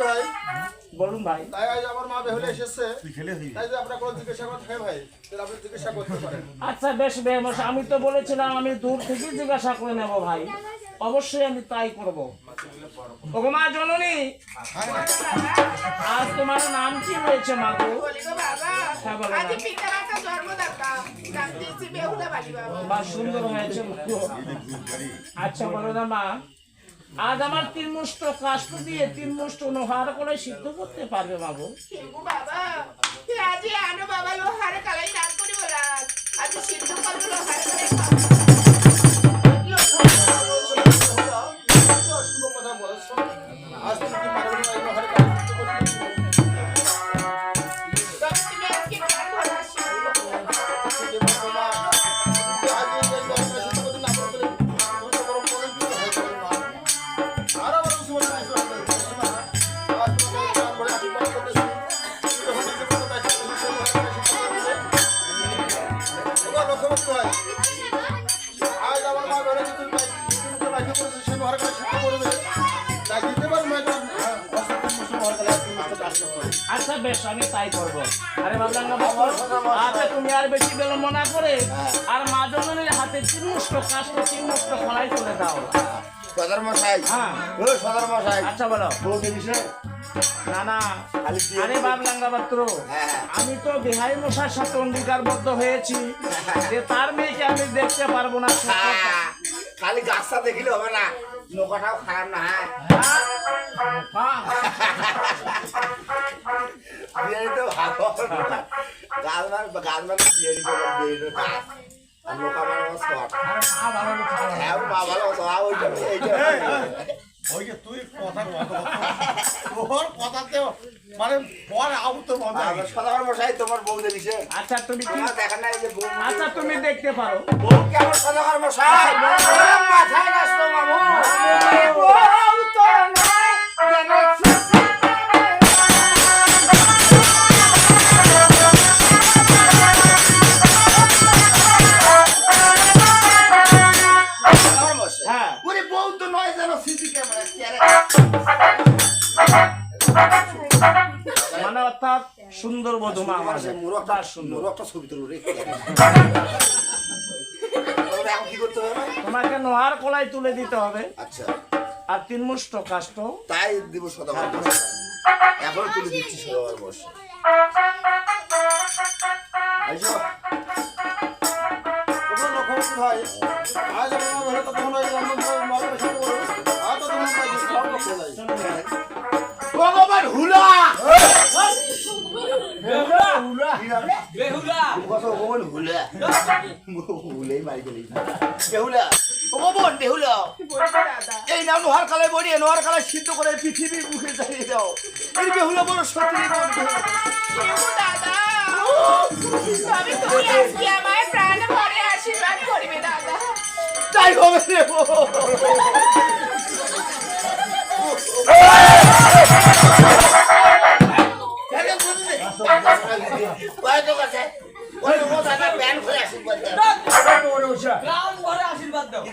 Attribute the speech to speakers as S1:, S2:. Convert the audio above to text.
S1: ভাই
S2: বলুন ভাই।
S1: তাই আজ আমার মা বেহুলা এসেছে, তাই যদি আপনার কোনো জিজ্ঞাসা করতে হয় ভাই তাহলে আপনি জিজ্ঞাসা করতে পারেন।
S2: আচ্ছা বেশ বেশ, আমি তো বলেছিলাম আমি দূর থেকে জিজ্ঞাসা করে নেব ভাই, অবশ্যই আমি তাই করব। ওগো মা জননী, আজ তোমার নাম কি রয়েছে মা গো? হ্যাঁ বলো না। বা সুন্দর হয়েছে। আচ্ছা বলো না মা, আজ আমার 3 মুষ্ট কাষ্ঠ দিয়ে 3 মুষ্ট লোহার করে সিদ্ধ করতে পারবে মা গো?
S1: আজ তুমি কি পারবেন না লোহার কাজ করতে?
S2: আচ্ছা বেশ, আমি তাই করবো। আরে বাবলাঙ্গা বাবা, আচ্ছা তুমি আর বেশি বিলম্ব না করে আর মা জননীর হাতে 3 মুষ্ট কাষ্ঠ 3 মুষ্ট খড়াই তুলে দাও।
S1: সদর মশাই,
S2: হ্যাঁ
S1: ও সদর মশাই,
S2: আচ্ছা বলো।
S1: বউ দেখিস
S2: না না, আরে বাবলাঙ্গা পাত্র, আমি তো বিহাই মশার সাথে অঙ্গীকারবদ্ধ হয়েছি যে তার মেয়েকে আমি দেখতে পারবো না।
S1: খালি গাছটা দেখিলে হবে না, নৌকাটাও খারাপ না। বিয়ে তো ভালো, গাছ মানে বিয়ে গাছ আর নৌকা মানে ওই যে তুই কথা তোর কথাতেও মানে পরে আউতো সদাগর মশাই তোমার বউ দেখিছে।
S2: আচ্ছা তুমি কি
S1: দেখা নাই যে বউ?
S2: আচ্ছা তুমি দেখতে পারো।
S1: বউ কেমন সদাগর মশাই? মাথায় গাছতো মামু, বউ তো নাই কেন
S2: মানে অর্থাৎ সুন্দর বধূমা আমার
S1: মুরগটা সুন্দর একটা ছবি তুলে কি করতে হবে?
S2: তোমাকে নোহার কলাই তুলে দিতে হবে।
S1: আচ্ছা,
S2: আর 3 মুষ্ট কাষ্ঠ
S1: তাই দিব সদাগর এখন তুলে দিচ্ছি সদাগর বসে। আইসো তোমরা লক্ষ্য ভাই, আজ আমার ঘরে তো তোমরা রন্ধন করে মারবে শুরু করো। আর তো তোমরা কাজ সব করতে যাই। ভগবান হুলা বেহুলা বেহুলা কত ভগবান হুলা হুলাই মারি গেলি বেহুলা ভগবান বেহুলা এই নাম নোহার কালায় বড়ি নোহার কালায় সিদ্ধ করে পৃথিবীর মুখে চালিয়ে দাও। এই বেহুলা বড় সত্যি
S3: দাদা, তবে তুমি আজকে আমার প্রাণ ভরে আশীর্বাদ করবে দাদা।
S1: তাই হবে রে আশীর্বাদ দাও।